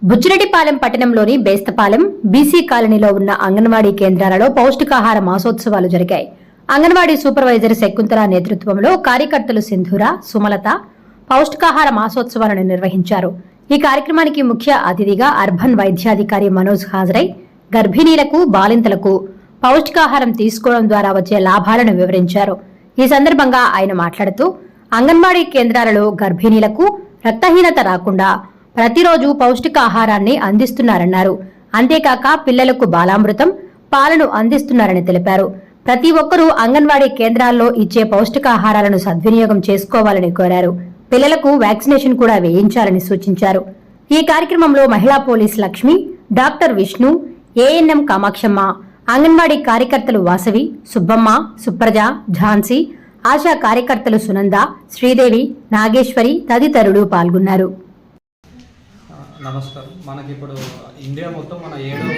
బుచ్చిరెడ్డిపాలెం పట్టణంలోని బేస్తపాలెం బీసీ కాలనీలో ఉన్న అంగన్వాడీ కేంద్రాలలో పౌష్టికాహార మాసోత్సవాలు జరిగాయి. అంగన్వాడీ సూపర్వైజర్ శకుంతల నేతృత్వంలో కార్యకర్తలు సింధూర, సుమలత పౌష్టికాహార మాసోత్సవాలను నిర్వహించారు. ఈ కార్యక్రమానికి ముఖ్య అతిథిగా అర్బన్ వైద్యాధికారి మనోజ్ హాజరై గర్భిణీలకు, బాలింతలకు పౌష్టికాహారం తీసుకోవడం ద్వారా వచ్చే లాభాలను వివరించారు. ఈ సందర్భంగా ఆయన మాట్లాడుతూ అంగన్వాడీ కేంద్రాలలో గర్భిణీలకు రక్తహీనత రాకుండా ప్రతిరోజు పౌష్టికాహారాన్ని అందిస్తున్నారన్నారు. అంతేకాక పిల్లలకు బాలామృతం, పాలను అందిస్తున్నారని తెలిపారు. ప్రతి ఒక్కరూ అంగన్వాడీ కేంద్రాల్లో ఇచ్చే పౌష్టికాహారాలను సద్వినియోగం చేసుకోవాలని కోరారు. పిల్లలకు వ్యాక్సినేషన్ కూడా వేయించాలని సూచించారు. ఈ కార్యక్రమంలో మహిళా police Lakshmi, doctor Vishnu, ANM Kamakshamma, anganwadi కార్యకర్తలు వాసవి, సుబ్బమ్మ, సుప్రజ, ఝాన్సీ, ఆశా కార్యకర్తలు సునంద, శ్రీదేవి, నాగేశ్వరి తదితరులు పాల్గొన్నారు. నమస్కారం. మనకి ఇప్పుడు ఇండియా మొత్తం మన 7వ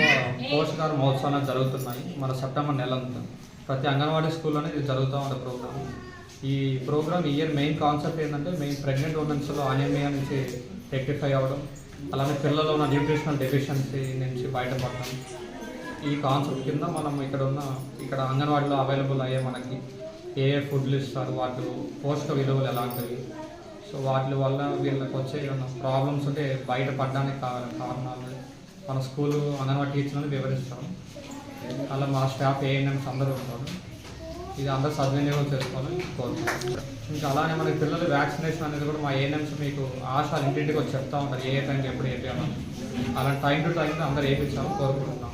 పోషకాహార మహోత్సవాలు జరుగుతున్నాయి. మన సెప్టెంబర్ నెలంతా ప్రతి అంగన్వాడీ స్కూల్లోనే ఇది జరుగుతూ ఉన్న ప్రోగ్రామ్. ఈ ప్రోగ్రామ్ ఇయర్ మెయిన్ కాన్సెప్ట్ ఏంటంటే ప్రెగ్నెంట్ ఉమెన్స్లో అనేమియా నుంచి రెక్టిఫై అవ్వడం, అలానే పిల్లల్లో ఉన్న న్యూట్రిషనల్ డెఫిషియన్సీ నుంచి బయటపడడం. ఈ కాన్సెప్ట్ కింద మనం ఇక్కడ అంగన్వాడీలో అవైలబుల్ అయ్యే మనకి ఏ ఫుడ్లు ఇస్తారు, వాటి పోషక విలువలు ఎలాంటివి, సో వాటి వల్ల వీళ్ళకి వచ్చే ఏమన్నా ప్రాబ్లమ్స్ ఉంటే బయటపడడానికి కారణాలు మన స్కూలు అంగన్వాడీ టీచర్లను వివరిస్తాం. అలా మా స్టాఫ్ ఏఎన్ఎంస్ అందరూ ఉంటారు. ఇది అందరూ సద్వినియోగం చేసుకోవాలని కోరుతున్నాం. ఇంకా అలానే మనకి పిల్లలు వ్యాక్సినేషన్ అనేది కూడా మా ఏఎన్ఎంస్ మీకు ఆశ ఇంటింటికి వచ్చి చెప్తా ఉంటారు ఏ టైంకి ఎప్పుడు వేయాలని. అలా టైం టు టైం అందరూ వేయించాలని కోరుకుంటున్నాం.